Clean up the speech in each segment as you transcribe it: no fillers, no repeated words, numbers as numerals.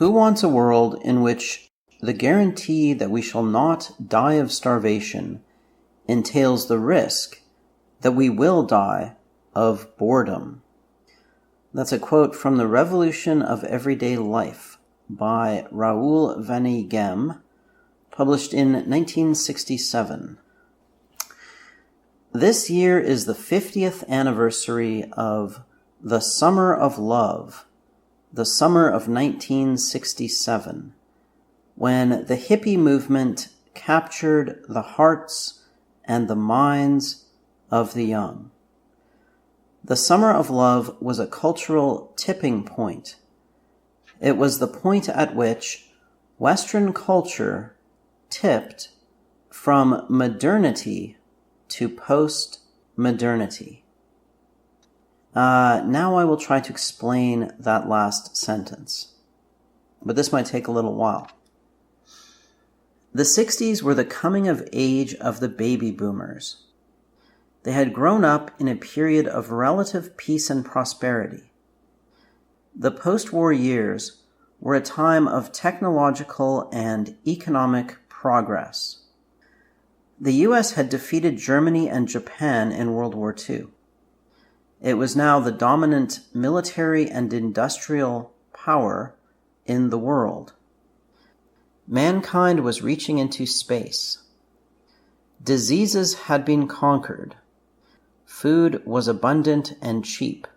Who wants a world in which the guarantee that we shall not die of starvation entails the risk that we will die of boredom? That's a quote from The Revolution of Everyday Life by Raoul Vaneigem, published in 1967. This year is the 50th anniversary of the Summer of Love, the summer of 1967, when the hippie movement captured the hearts and the minds of the young. The Summer of Love was a cultural tipping point. It was the point at which Western culture tipped from modernity to post-modernity. Now I will try to explain that last sentence, but this might take a little while. The 60s were the coming of age of the baby boomers. They had grown up in a period of relative peace and prosperity. The post-war years were a time of technological and economic progress. The U.S. had defeated Germany and Japan in World War II. It was now the dominant military and industrial power in the world. Mankind was reaching into space. Diseases had been conquered. Food was abundant and cheap.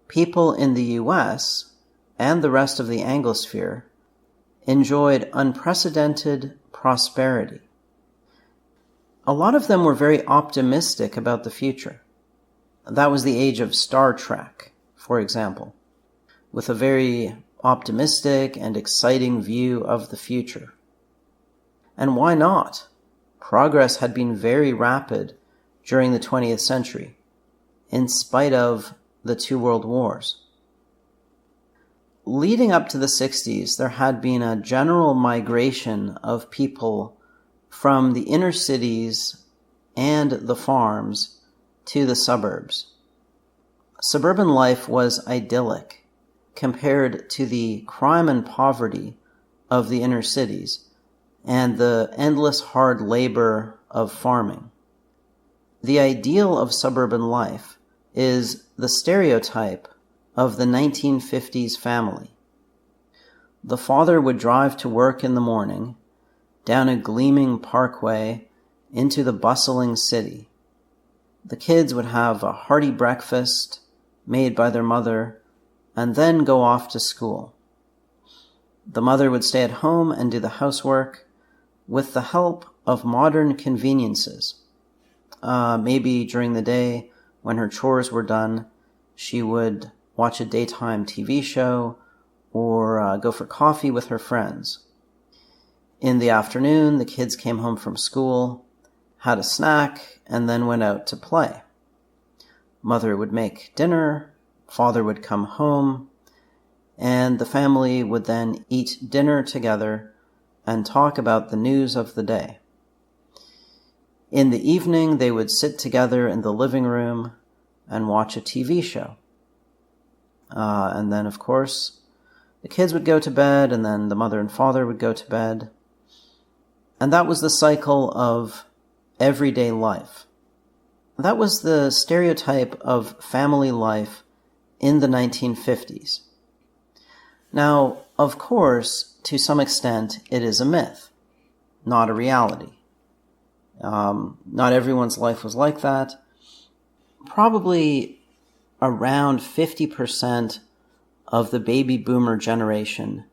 People in the U.S. and the rest of the Anglosphere enjoyed unprecedented prosperity. A lot of them were very optimistic about the future. That was the age of Star Trek, for example, with a very optimistic and exciting view of the future. And why not? Progress had been very rapid during the 20th century, in spite of the two world wars. Leading up to the 60s, there had been a general migration of people from the inner cities and the farms to the suburbs. Suburban life was idyllic compared to the crime and poverty of the inner cities and the endless hard labor of farming. The ideal of suburban life is the stereotype of the 1950s family. The father would drive to work in the morning, down a gleaming parkway into the bustling city. The kids would have a hearty breakfast made by their mother and then go off to school. The mother would stay at home and do the housework with the help of modern conveniences. Maybe during the day, when her chores were done, she would watch a daytime TV show or go for coffee with her friends. In the afternoon, the kids came home from school, had a snack, and then went out to play. Mother would make dinner, father would come home, and the family would then eat dinner together and talk about the news of the day. In the evening, they would sit together in the living room and watch a TV show. And then, of course, the kids would go to bed, and then the mother and father would go to bed. And that was the cycle of everyday life. That was the stereotype of family life in the 1950s. Now, of course, to some extent, it is a myth, not a reality. Not everyone's life was like that. Probably around 50% of the baby boomer generation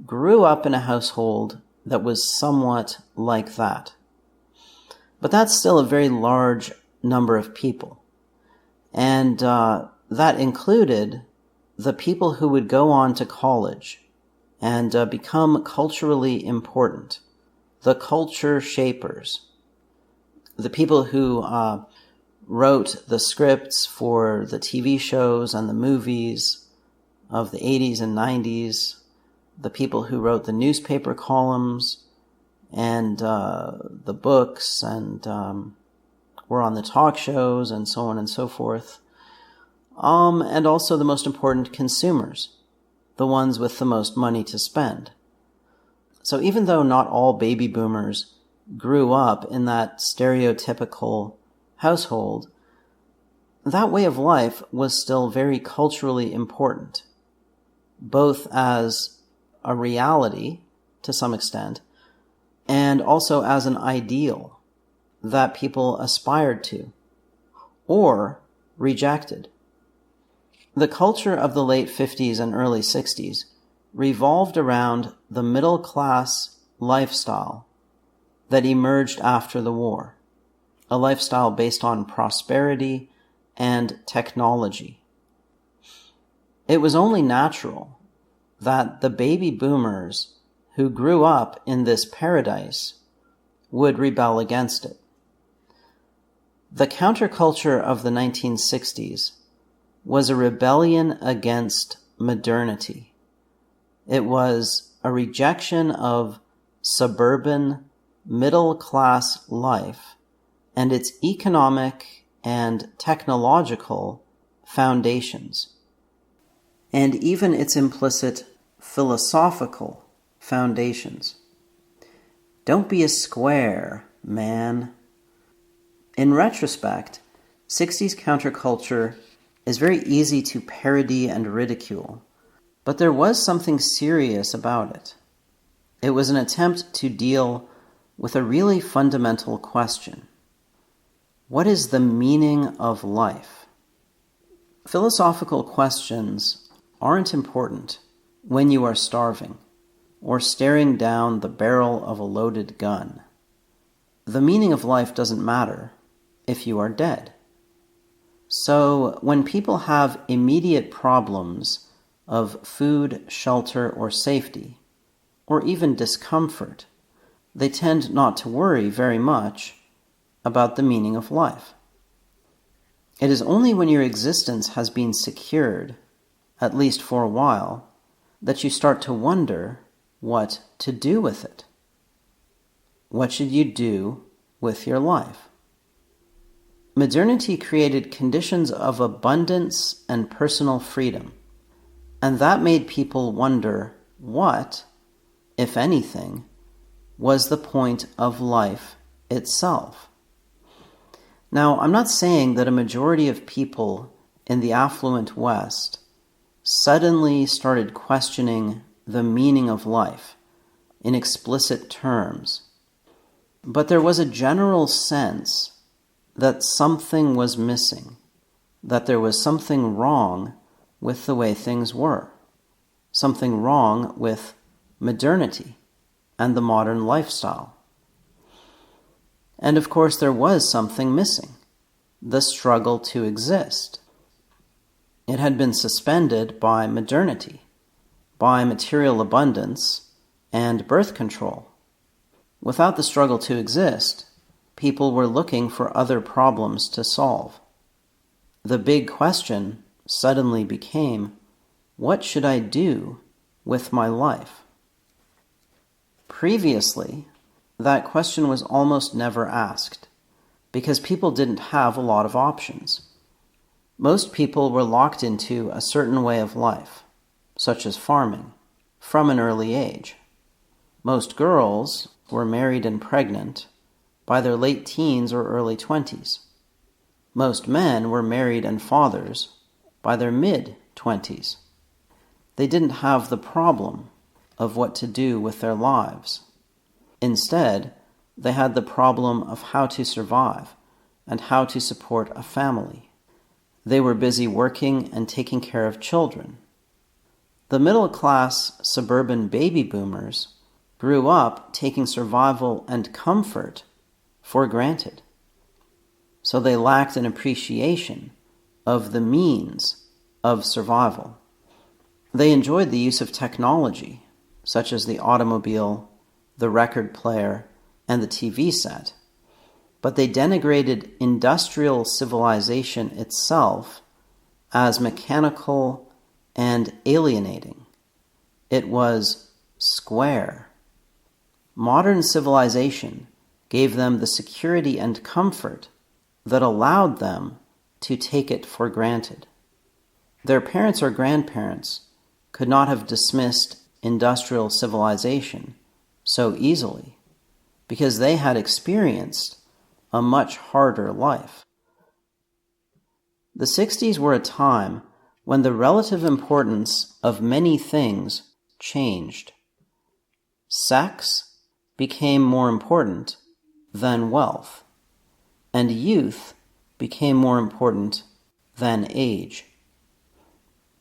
grew up in a household that was somewhat like that. But that's still a very large number of people. And that included the people who would go on to college and become culturally important, the culture shapers, the people who wrote the scripts for the TV shows and the movies of the 80s and 90s, the people who wrote the newspaper columns and the books and were on the talk shows and so on and so forth. And also the most important consumers, the ones with the most money to spend. So even though not all baby boomers grew up in that stereotypical household, that way of life was still very culturally important, both as a reality to some extent, and also as an ideal that people aspired to or rejected. The culture of the late 50s and early 60s revolved around the middle-class lifestyle that emerged after the war, a lifestyle based on prosperity and technology. It was only natural that the baby boomers who grew up in this paradise would rebel against it. The counterculture of the 1960s was a rebellion against modernity. It was a rejection of suburban middle-class life and its economic and technological foundations, and even its implicit philosophical foundations. Don't be a square, man. In retrospect, 60s counterculture is very easy to parody and ridicule, but there was something serious about it. It was an attempt to deal with a really fundamental question. What is the meaning of life? Philosophical questions aren't important when you are starving or staring down the barrel of a loaded gun. The meaning of life doesn't matter if you are dead. So when people have immediate problems of food, shelter, or safety, or even discomfort, they tend not to worry very much about the meaning of life. It is only when your existence has been secured, at least for a while, that you start to wonder what to do with it. What should you do with your life? Modernity created conditions of abundance and personal freedom, and that made people wonder what, if anything, was the point of life itself. Now, I'm not saying that a majority of people in the affluent West suddenly started questioning the meaning of life in explicit terms, but there was a general sense that something was missing, that there was something wrong with the way things were, something wrong with modernity and the modern lifestyle. And of course, there was something missing, the struggle to exist. It had been suspended by modernity, by material abundance and birth control. Without the struggle to exist, people were looking for other problems to solve. The big question suddenly became, what should I do with my life? Previously, that question was almost never asked, because people didn't have a lot of options. Most people were locked into a certain way of life, such as farming, from an early age. Most girls were married and pregnant by their late teens or early 20s. Most men were married and fathers by their mid-20s. They didn't have the problem of what to do with their lives. Instead, they had the problem of how to survive and how to support a family. They were busy working and taking care of children. The middle-class suburban baby boomers grew up taking survival and comfort for granted. So they lacked an appreciation of the means of survival. They enjoyed the use of technology, such as the automobile, the record player, and the TV set, but they denigrated industrial civilization itself as mechanical and alienating. It was square. Modern civilization gave them the security and comfort that allowed them to take it for granted. Their parents or grandparents could not have dismissed industrial civilization so easily, because they had experienced a much harder life. The 60s were a time when the relative importance of many things changed. Sex became more important than wealth, and youth became more important than age.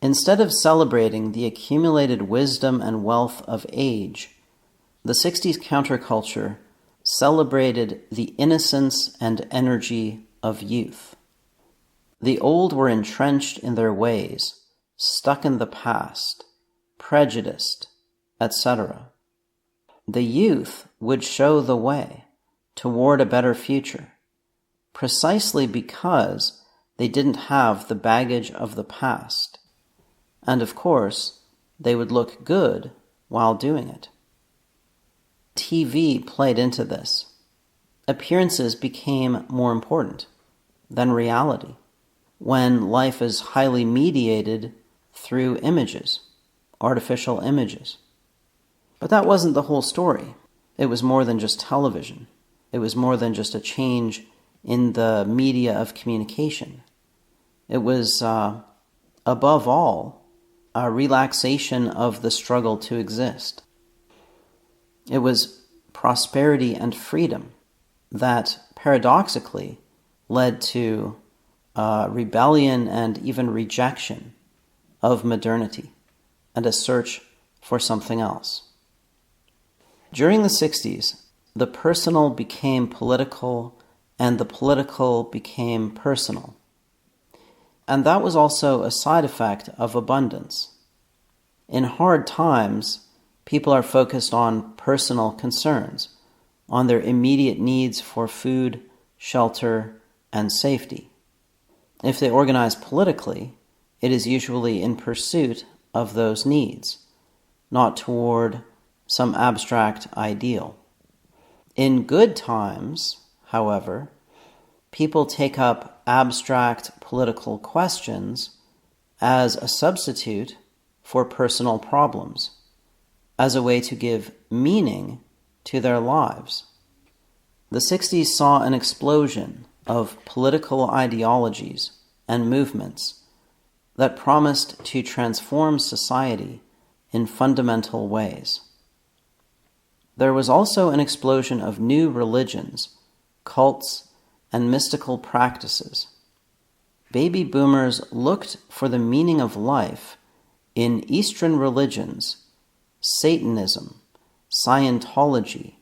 Instead of celebrating the accumulated wisdom and wealth of age, the 60s counterculture celebrated the innocence and energy of youth. The old were entrenched in their ways, stuck in the past, prejudiced, etc. The youth would show the way toward a better future, precisely because they didn't have the baggage of the past. And of course, they would look good while doing it. TV played into this. Appearances became more important than reality when life is highly mediated through images, artificial images. But that wasn't the whole story. It was more than just television. It was more than just a change in the media of communication. It was, above all, a relaxation of the struggle to exist. It was prosperity and freedom that paradoxically led to rebellion and even rejection of modernity and a search for something else. During the 60s, the personal became political and the political became personal. And that was also a side effect of abundance. In hard times, people are focused on personal concerns, on their immediate needs for food, shelter, and safety. If they organize politically, it is usually in pursuit of those needs, not toward some abstract ideal. In good times, however, people take up abstract political questions as a substitute for personal problems, as a way to give meaning to their lives. The 60s saw an explosion of political ideologies and movements that promised to transform society in fundamental ways. There was also an explosion of new religions, cults, and mystical practices. Baby boomers looked for the meaning of life in Eastern religions, Satanism, Scientology,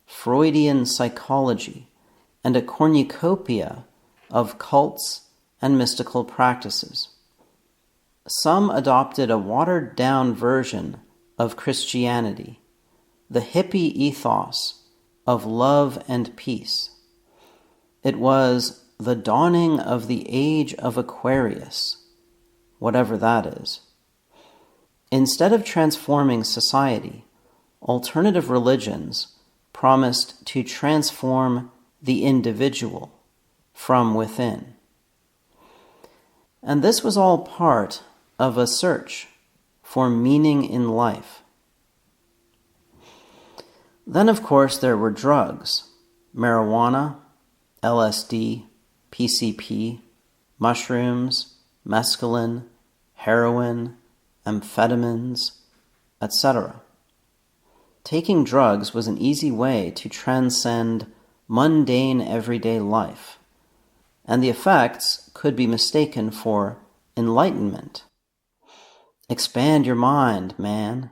Freudian psychology, and a cornucopia of cults and mystical practices. Some adopted a watered-down version of Christianity, the hippie ethos of love and peace. It was the dawning of the age of Aquarius, whatever that is. Instead of transforming society, alternative religions promised to transform the individual from within. And this was all part of a search for meaning in life. Then, of course, there were drugs, marijuana, LSD, PCP, mushrooms, mescaline, heroin, amphetamines, etc. Taking drugs was an easy way to transcend mundane everyday life, and the effects could be mistaken for enlightenment. Expand your mind, man.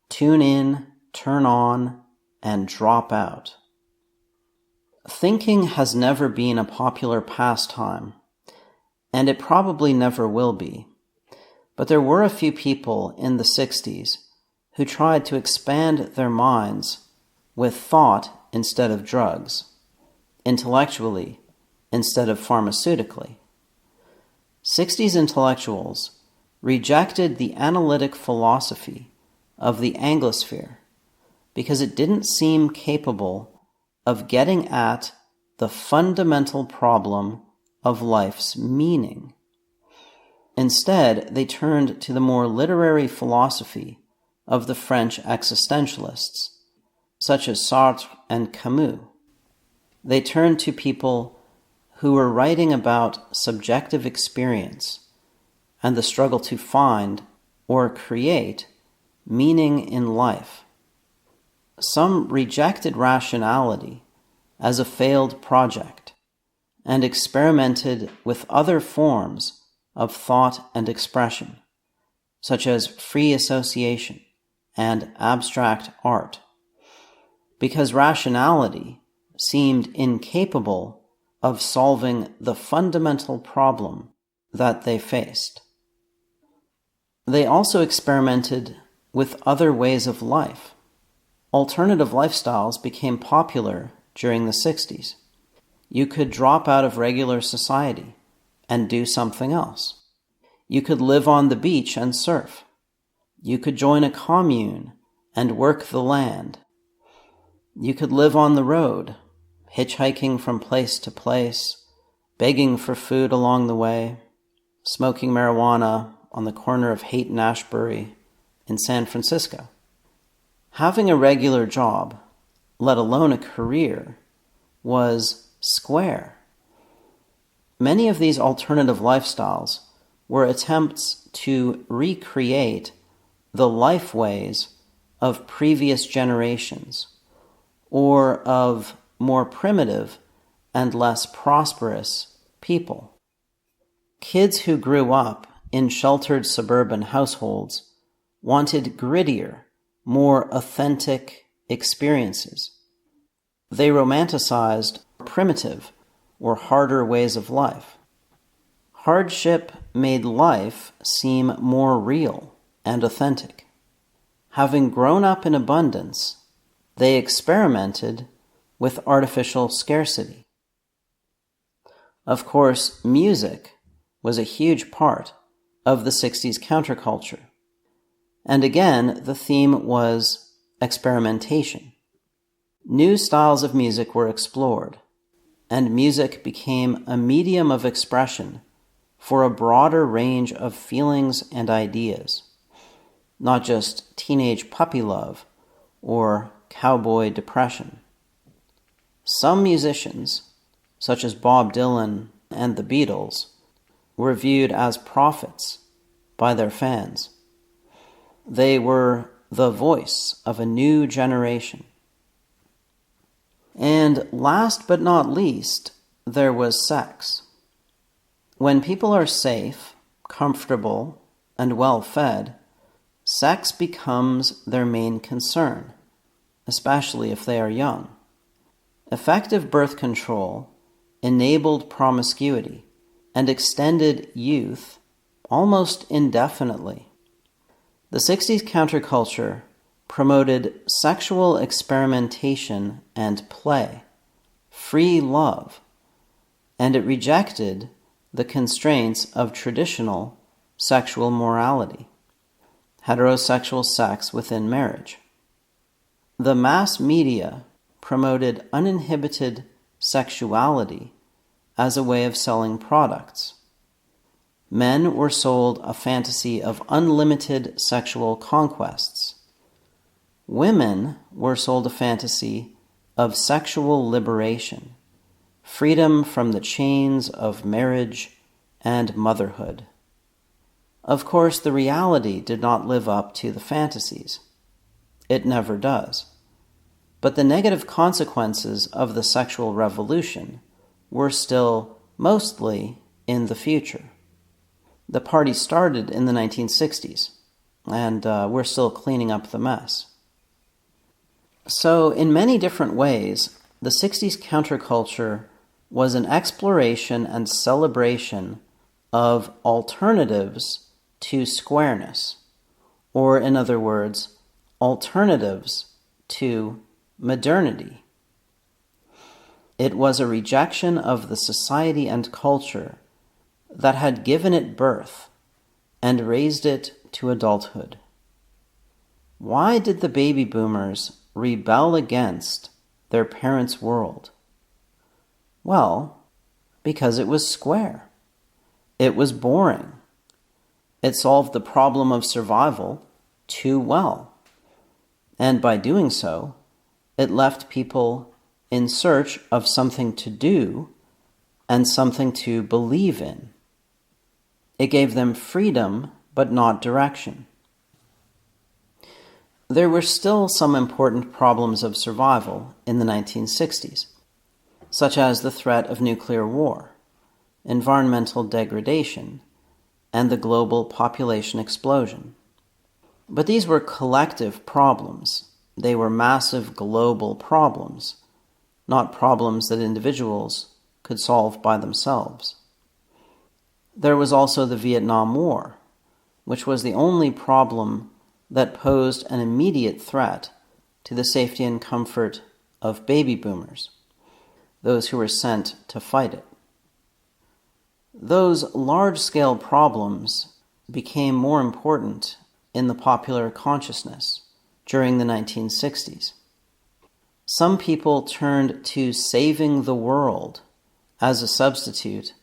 Tune in, turn on, and drop out. Thinking has never been a popular pastime, and it probably never will be. But there were a few people in the 60s who tried to expand their minds with thought instead of drugs, intellectually instead of pharmaceutically. 60s intellectuals rejected the analytic philosophy of the Anglosphere because it didn't seem capable of getting at the fundamental problem of life's meaning. Instead, they turned to the more literary philosophy of the French existentialists, such as Sartre and Camus. They turned to people who were writing about subjective experience and the struggle to find or create meaning in life. Some rejected rationality as a failed project and experimented with other forms of thought and expression, such as free association and abstract art, because rationality seemed incapable of solving the fundamental problem that they faced. They also experimented with other ways of life. Alternative lifestyles became popular during the 60s. You could drop out of regular society and do something else. You could live on the beach and surf. You could join a commune and work the land. You could live on the road, hitchhiking from place to place, begging for food along the way, smoking marijuana on the corner of Haight and Ashbury in San Francisco. Having a regular job, let alone a career, was square. Many of these alternative lifestyles were attempts to recreate the lifeways of previous generations or of more primitive and less prosperous people. Kids who grew up in sheltered suburban households wanted grittier, more authentic experiences. They romanticized primitive or harder ways of life. Hardship made life seem more real and authentic. Having grown up in abundance, they experimented with artificial scarcity. Of course, music was a huge part of the 60s counterculture. And again, the theme was experimentation. New styles of music were explored, and music became a medium of expression for a broader range of feelings and ideas, not just teenage puppy love or cowboy depression. Some musicians, such as Bob Dylan and the Beatles, were viewed as prophets by their fans. They were the voice of a new generation. And last but not least, there was sex. When people are safe, comfortable, and well-fed, sex becomes their main concern, especially if they are young. Effective birth control enabled promiscuity and extended youth almost indefinitely. The 60s counterculture promoted sexual experimentation and play, free love, and it rejected the constraints of traditional sexual morality, heterosexual sex within marriage. The mass media promoted uninhibited sexuality as a way of selling products. Men were sold a fantasy of unlimited sexual conquests. Women were sold a fantasy of sexual liberation, freedom from the chains of marriage and motherhood. Of course, the reality did not live up to the fantasies. It never does. But the negative consequences of the sexual revolution were still mostly in the future. The party started in the 1960s, and we're still cleaning up the mess. So, in many different ways, the 60s counterculture was an exploration and celebration of alternatives to squareness, or in other words, alternatives to modernity. It was a rejection of the society and culture that had given it birth and raised it to adulthood. Why did the baby boomers rebel against their parents' world? Well, because it was square. It was boring. It solved the problem of survival too well. And by doing so, it left people in search of something to do and something to believe in. It gave them freedom, but not direction. There were still some important problems of survival in the 1960s, such as the threat of nuclear war, environmental degradation, and the global population explosion. But these were collective problems. They were massive global problems, not problems that individuals could solve by themselves. There was also the Vietnam War, which was the only problem that posed an immediate threat to the safety and comfort of baby boomers, those who were sent to fight it. Those large-scale problems became more important in the popular consciousness during the 1960s. Some people turned to saving the world as a substitute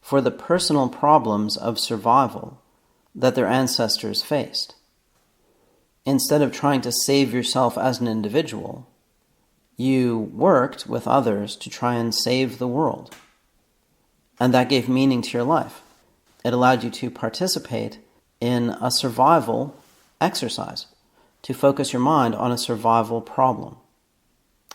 for the personal problems of survival that their ancestors faced. Instead of trying to save yourself as an individual, you worked with others to try and save the world. And that gave meaning to your life. It allowed you to participate in a survival exercise, to focus your mind on a survival problem.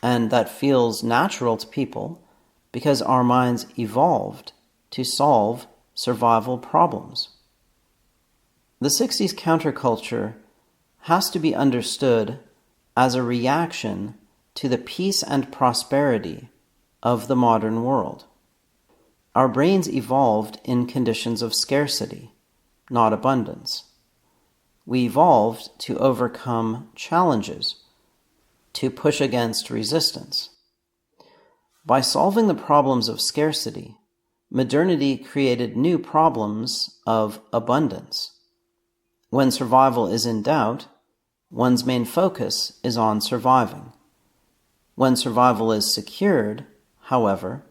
And that feels natural to people because our minds evolved to solve survival problems. The 60s counterculture has to be understood as a reaction to the peace and prosperity of the modern world. Our brains evolved in conditions of scarcity, not abundance. We evolved to overcome challenges, to push against resistance. By solving the problems of scarcity, modernity created new problems of abundance. When survival is in doubt, one's main focus is on surviving. When survival is secured, however,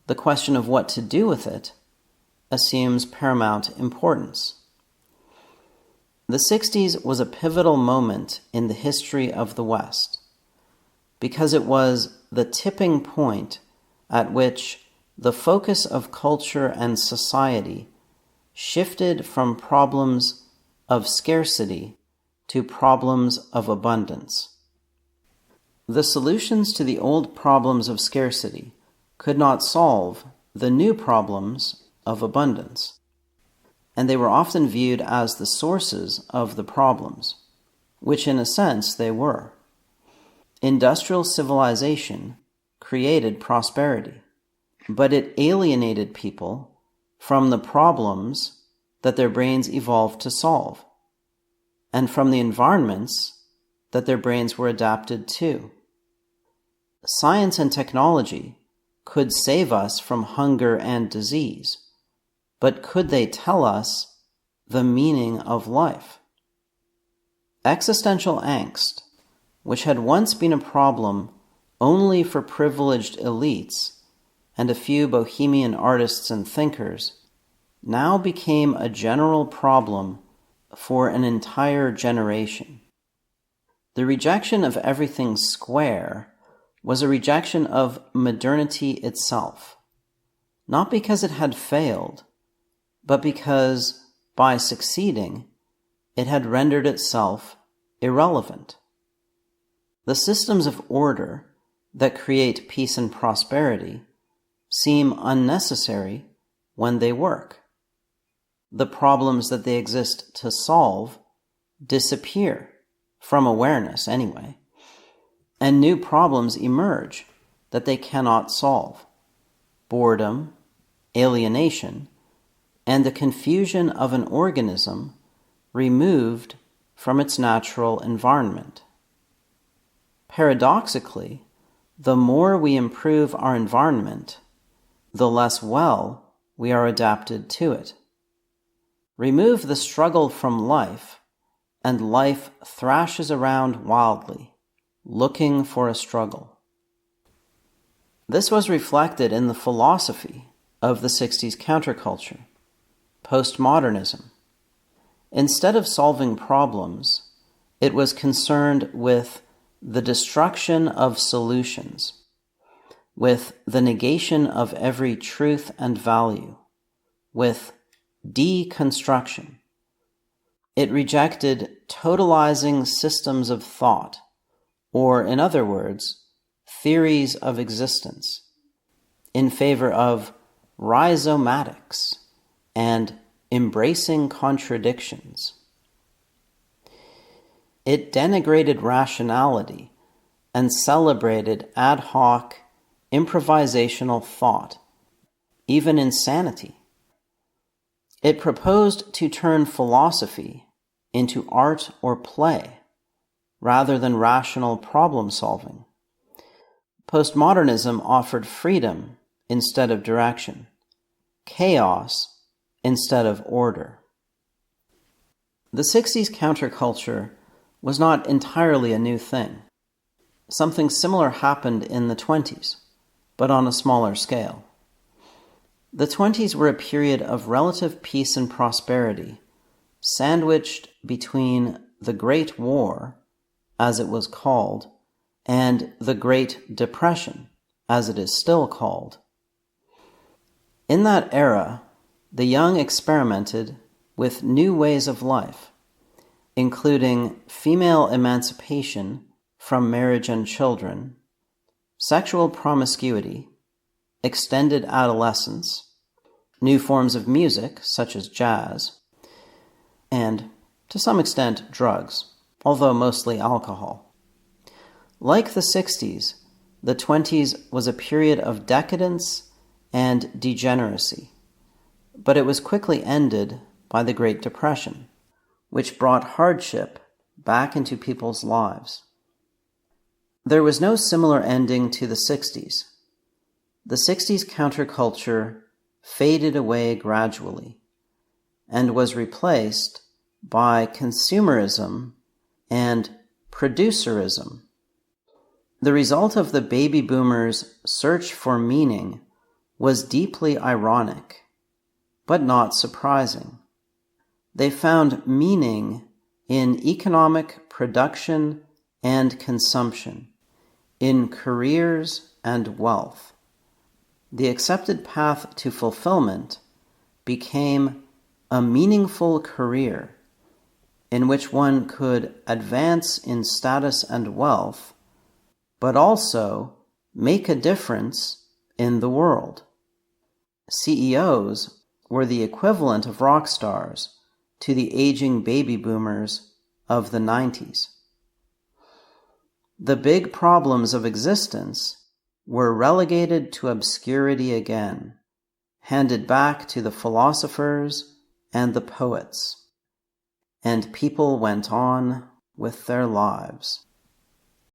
the question of what to do with it assumes paramount importance. The 60s was a pivotal moment in the history of the West because it was the tipping point at which the focus of culture and society shifted from problems of scarcity to problems of abundance. The solutions to the old problems of scarcity could not solve the new problems of abundance, and they were often viewed as the sources of the problems, which in a sense they were. Industrial civilization created prosperity, but it alienated people from the problems that their brains evolved to solve, and from the environments that their brains were adapted to. Science and technology could save us from hunger and disease, but could they tell us the meaning of life? Existential angst, which had once been a problem only for privileged elites and a few bohemian artists and thinkers, now became a general problem for an entire generation. The rejection of everything square was a rejection of modernity itself, not because it had failed, but because, by succeeding, it had rendered itself irrelevant. The systems of order that create peace and prosperity seem unnecessary when they work. The problems that they exist to solve disappear, from awareness anyway, and new problems emerge that they cannot solve. Boredom, alienation, and the confusion of an organism removed from its natural environment. Paradoxically, the more we improve our environment, the less well we are adapted to it. Remove the struggle from life, and life thrashes around wildly, looking for a struggle. This was reflected in the philosophy of the 60s counterculture, postmodernism. Instead of solving problems, it was concerned with the destruction of solutions, with the negation of every truth and value, with deconstruction. It rejected totalizing systems of thought, or in other words, theories of existence, in favor of rhizomatics and embracing contradictions. It denigrated rationality and celebrated ad hoc, improvisational thought, even insanity. It proposed to turn philosophy into art or play, rather than rational problem-solving. Postmodernism offered freedom instead of direction, chaos instead of order. The 60s counterculture was not entirely a new thing. Something similar happened in the 20s, but on a smaller scale. The 20s were a period of relative peace and prosperity, sandwiched between the Great War, as it was called, and the Great Depression, as it is still called. In that era, the young experimented with new ways of life, including female emancipation from marriage and children, sexual promiscuity, extended adolescence, new forms of music such as jazz, and, to some extent, drugs, although mostly alcohol. Like the 60s, the 20s was a period of decadence and degeneracy, but it was quickly ended by the Great Depression, which brought hardship back into people's lives. There was no similar ending to the 60s. The 60s counterculture faded away gradually and was replaced by consumerism and producerism. The result of the baby boomers' search for meaning was deeply ironic, but not surprising. They found meaning in economic production and consumption, in careers and wealth. The accepted path to fulfillment became a meaningful career in which one could advance in status and wealth, but also make a difference in the world. CEOs were the equivalent of rock stars to the aging baby boomers of the 90s. The big problems of existence were relegated to obscurity again, handed back to the philosophers and the poets, and people went on with their lives.